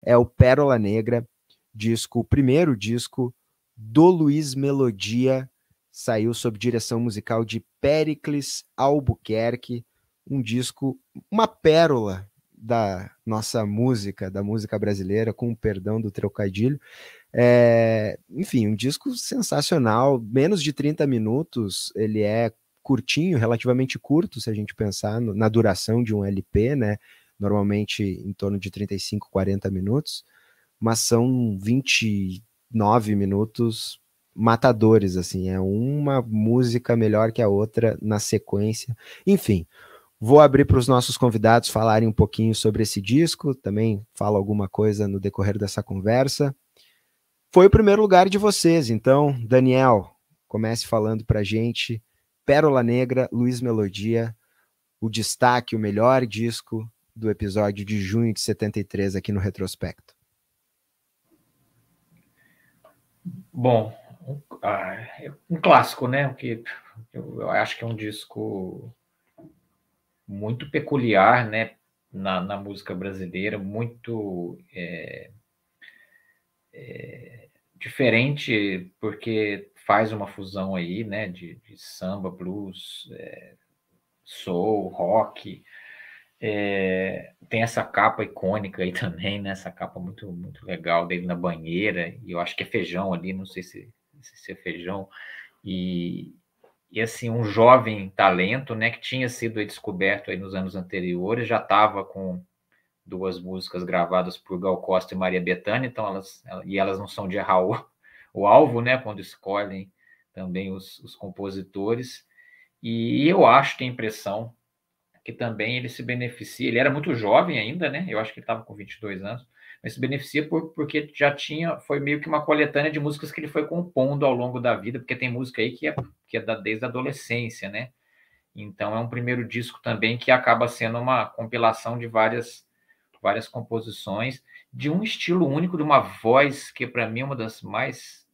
é o Pérola Negra, o primeiro disco do Luiz Melodia, saiu sob direção musical de Péricles Albuquerque, um disco, uma pérola da nossa música, da música brasileira, com o perdão do trocadilho. Enfim, um disco sensacional, menos de 30 minutos, ele é curtinho, relativamente curto, se a gente pensar na duração de um LP, né? Normalmente em torno de 35, 40 minutos, mas são 29 minutos matadores, assim, é uma música melhor que a outra na sequência. Enfim, vou abrir para os nossos convidados falarem um pouquinho sobre esse disco, também falo alguma coisa no decorrer dessa conversa. Foi o primeiro lugar de vocês, então, Daniel, comece falando para a gente. Pérola Negra, Luiz Melodia, o destaque, o melhor disco do episódio de junho de 73 aqui no Retrospecto. Bom, um clássico, né? Porque eu acho que é um disco muito peculiar, né? Na música brasileira, muito diferente, porque faz uma fusão aí, né? De samba, blues, soul, rock. Tem essa capa icônica aí também, né? Essa capa muito, muito legal dele na banheira, e eu acho que é feijão ali, não sei se é feijão. E assim, um jovem talento, né, que tinha sido descoberto aí nos anos anteriores, já estava com duas músicas gravadas por Gal Costa e Maria Bethânia, então elas não são de errar o alvo, né, quando escolhem também os compositores. E eu acho, tenho a impressão, que também ele se beneficia, ele era muito jovem ainda, né, eu acho que ele estava com 22 anos, mas se beneficia porque já foi meio que uma coletânea de músicas que ele foi compondo ao longo da vida, porque tem música aí que é desde a adolescência, né? Então é um primeiro disco também que acaba sendo uma compilação de várias composições, de um estilo único, de uma voz que para mim é uma das mais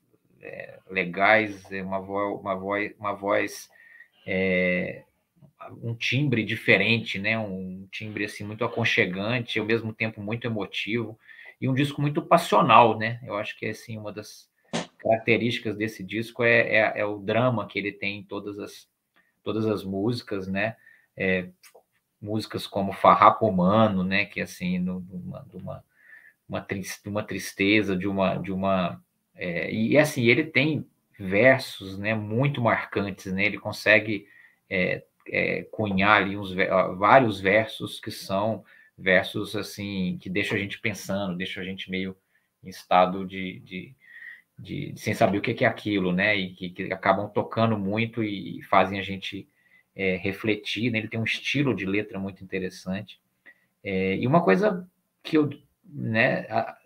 legais, uma voz um timbre diferente, né? Um timbre assim muito aconchegante, ao mesmo tempo muito emotivo, e um disco muito passional, né? Eu acho que assim uma das características desse disco é o drama que ele tem em todas as músicas, né? Músicas como Farrapo Humano, né? Que assim, uma tristeza, e assim, ele tem versos, né? Muito marcantes, né? Ele consegue cunhar ali vários versos que são versos assim que deixam a gente pensando, deixam a gente meio em estado sem saber o que é aquilo, né? E que acabam tocando muito e fazem a gente refletir, né? Ele tem um estilo de letra muito interessante. E uma coisa que eu, né,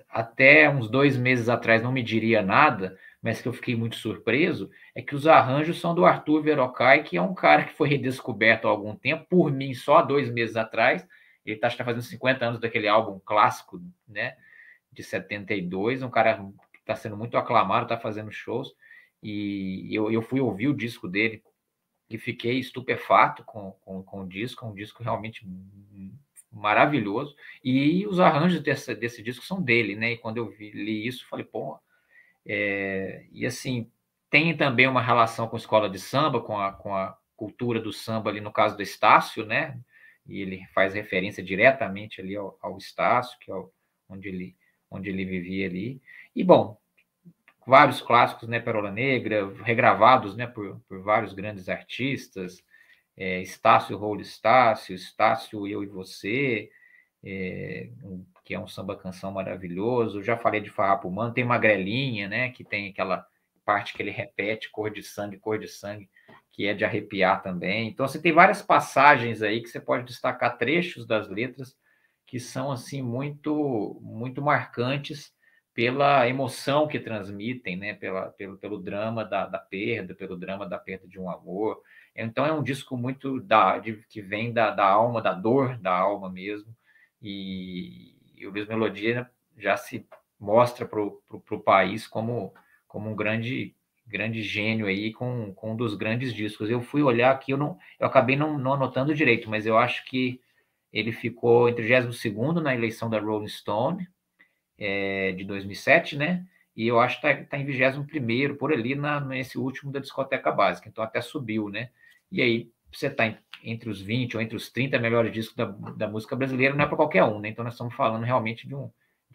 até uns 2 meses atrás não me diria nada, mas que eu fiquei muito surpreso, é que os arranjos são do Arthur Verocai, que é um cara que foi redescoberto há algum tempo, por mim, só há 2 meses atrás. Ele está fazendo 50 anos daquele álbum clássico, né, de 72, um cara que está sendo muito aclamado, está fazendo shows, e eu fui ouvir o disco dele e fiquei estupefato com o disco, um disco realmente maravilhoso, e os arranjos desse disco são dele, né? E quando eu li isso, falei, pô, e assim, tem também uma relação com a escola de samba, com a cultura do samba ali no caso do Estácio, né? E ele faz referência diretamente ali ao Estácio, que é onde ele vivia ali. E, bom, vários clássicos, né? Pérola Negra, regravados, né? Por vários grandes artistas, Estácio, Rolo Estácio, Estácio, Eu e Você, que é um samba-canção maravilhoso. Eu já falei de Farrapo Humano, tem Magrelinha, né, que tem aquela parte que ele repete, cor de sangue, que é de arrepiar também. Então, você tem várias passagens aí que você pode destacar trechos das letras que são, assim, muito, muito marcantes pela emoção que transmitem, né, pelo drama da perda, pelo drama da perda de um amor. Então, é um disco muito que vem da alma, da dor da alma mesmo, e o Luiz Melodia já se mostra para o país como um grande gênio aí, com um dos grandes discos. Eu fui olhar aqui, eu acabei não anotando direito, mas eu acho que ele ficou em 32º na eleição da Rolling Stone, de 2007, né? E eu acho que está em 21º, por ali, nesse último da discoteca básica. Então até subiu, né? E aí você está entre os 20 ou entre os 30 melhores discos da música brasileira, não é para qualquer um, né? Então nós estamos falando realmente de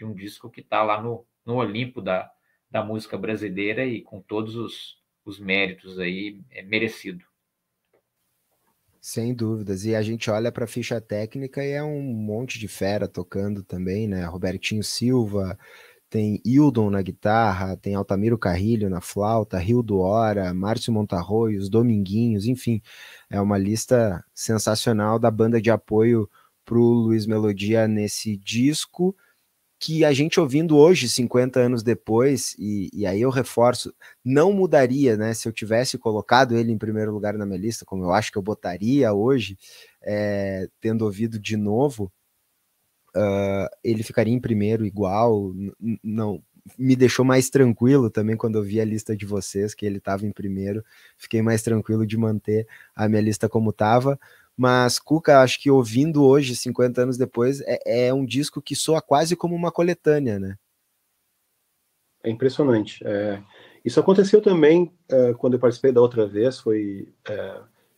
um disco que está lá no Olimpo da música brasileira e com todos os méritos aí merecido. Sem dúvidas. E a gente olha para a ficha técnica e é um monte de fera tocando também, né? Robertinho Silva, tem Hildon na guitarra, tem Altamiro Carrilho na flauta, Rildo Hora, Márcio Montarroio, os Dominguinhos, enfim, é uma lista sensacional da banda de apoio para o Luiz Melodia nesse disco, que a gente ouvindo hoje, 50 anos depois, e aí eu reforço, não mudaria, né? Se eu tivesse colocado ele em primeiro lugar na minha lista, como eu acho que eu botaria hoje, tendo ouvido de novo, ele ficaria em primeiro igual, não me deixou mais tranquilo também quando eu vi a lista de vocês, que ele estava em primeiro, fiquei mais tranquilo de manter a minha lista como estava, mas Cuca, acho que ouvindo hoje, 50 anos depois, é um disco que soa quase como uma coletânea, né? É impressionante. Isso aconteceu também quando eu participei da outra vez, foi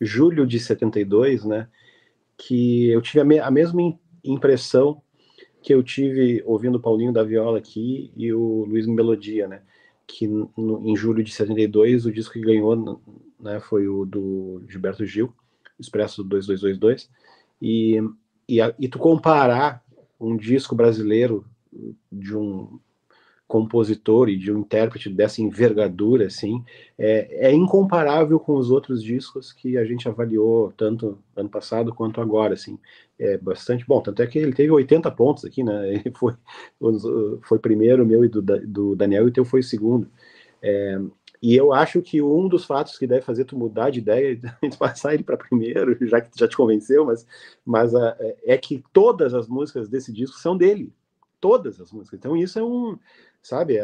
julho de 72, né, que eu tive a mesma impressão que eu tive ouvindo o Paulinho da Viola aqui e o Luiz Melodia, né, que em julho de 72 o disco que ganhou, né, foi o do Gilberto Gil, Expresso 2222, e tu comparar um disco brasileiro de um compositor e de um intérprete dessa envergadura, assim, é incomparável com os outros discos que a gente avaliou tanto ano passado quanto agora, assim, é bastante bom, tanto é que ele teve 80 pontos aqui, né, ele foi primeiro, o meu e do Daniel, e o teu foi segundo, e eu acho que um dos fatos que deve fazer tu mudar de ideia é de passar ele para primeiro, já que já te convenceu, mas é que todas as músicas desse disco são dele, todas as músicas, então isso sabe,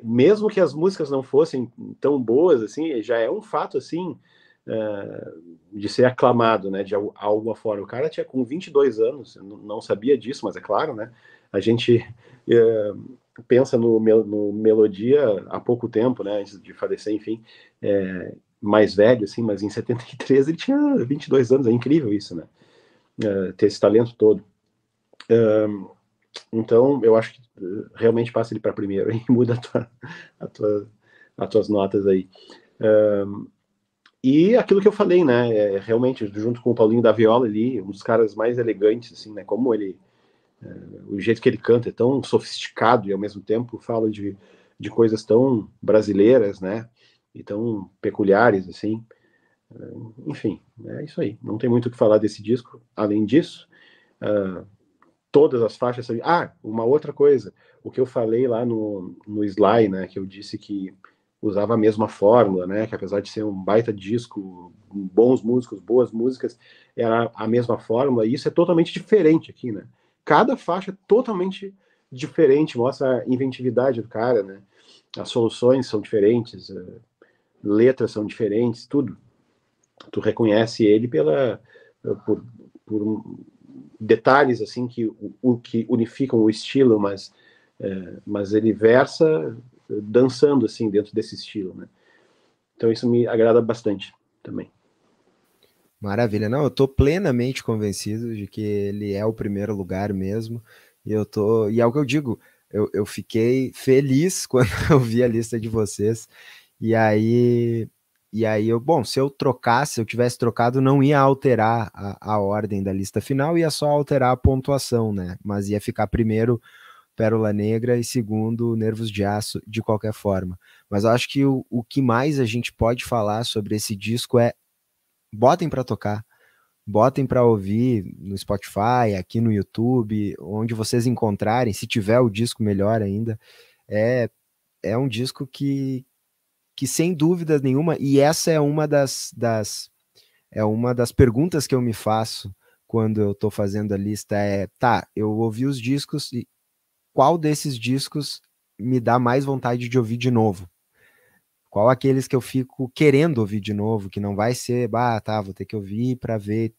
mesmo que as músicas não fossem tão boas, assim, já é um fato, assim, de ser aclamado, né, de alguma forma. O cara tinha com 22 anos, eu não sabia disso, mas é claro, né, a gente pensa no Melodia há pouco tempo, né, antes de falecer, enfim, mais velho, assim, mas em 73 ele tinha 22 anos, é incrível isso, né, ter esse talento todo. Então, eu acho que realmente passa ele para primeiro e muda as tuas notas aí. E aquilo que eu falei, né? Realmente, junto com o Paulinho da Viola ali, um dos caras mais elegantes, assim, né? Como ele. O jeito que ele canta é tão sofisticado e ao mesmo tempo fala de coisas tão brasileiras, né? E tão peculiares, assim. Enfim, é isso aí. Não tem muito o que falar desse disco. Além disso, todas as faixas. Uma outra coisa. O que eu falei lá no Sly, né? Que eu disse que usava a mesma fórmula, né? Que apesar de ser um baita disco, bons músicos, boas músicas, era a mesma fórmula. E isso é totalmente diferente aqui, né? Cada faixa é totalmente diferente, mostra a inventividade do cara, né? As soluções são diferentes, letras são diferentes, tudo. Tu reconhece ele por detalhes assim que unificam o estilo, mas ele versa dançando assim dentro desse estilo, né? Então isso me agrada bastante também. Maravilha, não, eu tô plenamente convencido de que ele é o primeiro lugar mesmo, e é o que eu digo, eu fiquei feliz quando eu vi a lista de vocês, e aí, bom, se eu tivesse trocado, não ia alterar a ordem da lista final, ia só alterar a pontuação, né, mas ia ficar primeiro Pérola Negra e segundo Nervos de Aço, de qualquer forma. Mas eu acho que o que mais a gente pode falar sobre esse disco é botem para tocar, botem para ouvir no Spotify, aqui no YouTube, onde vocês encontrarem, se tiver o disco melhor ainda, é, é um disco que sem dúvida nenhuma, e essa é uma das perguntas que eu me faço quando eu estou fazendo a lista, tá, eu ouvi os discos, e qual desses discos me dá mais vontade de ouvir de novo? Qual aqueles que eu fico querendo ouvir de novo, que não vai ser, tá, vou ter que ouvir para ver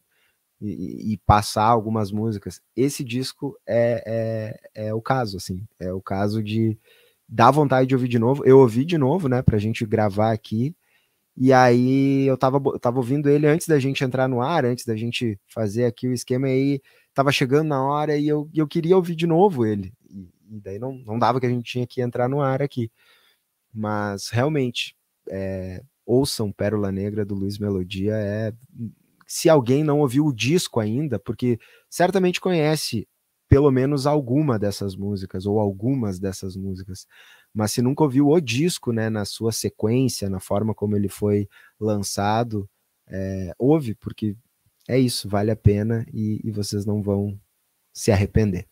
e passar algumas músicas. Esse disco é o caso, assim, é o caso de dar vontade de ouvir de novo. Eu ouvi de novo, né, pra gente gravar aqui, e aí eu tava ouvindo ele antes da gente entrar no ar, antes da gente fazer aqui o esquema, e aí tava chegando na hora e eu queria ouvir de novo ele, e daí não dava, que a gente tinha que entrar no ar aqui. Mas realmente, ouçam Pérola Negra do Luiz Melodia. Se alguém não ouviu o disco ainda, porque certamente conhece pelo menos alguma dessas músicas, ou algumas dessas músicas, mas se nunca ouviu o disco, né, na sua sequência, na forma como ele foi lançado, ouve, porque é isso, vale a pena, e vocês não vão se arrepender.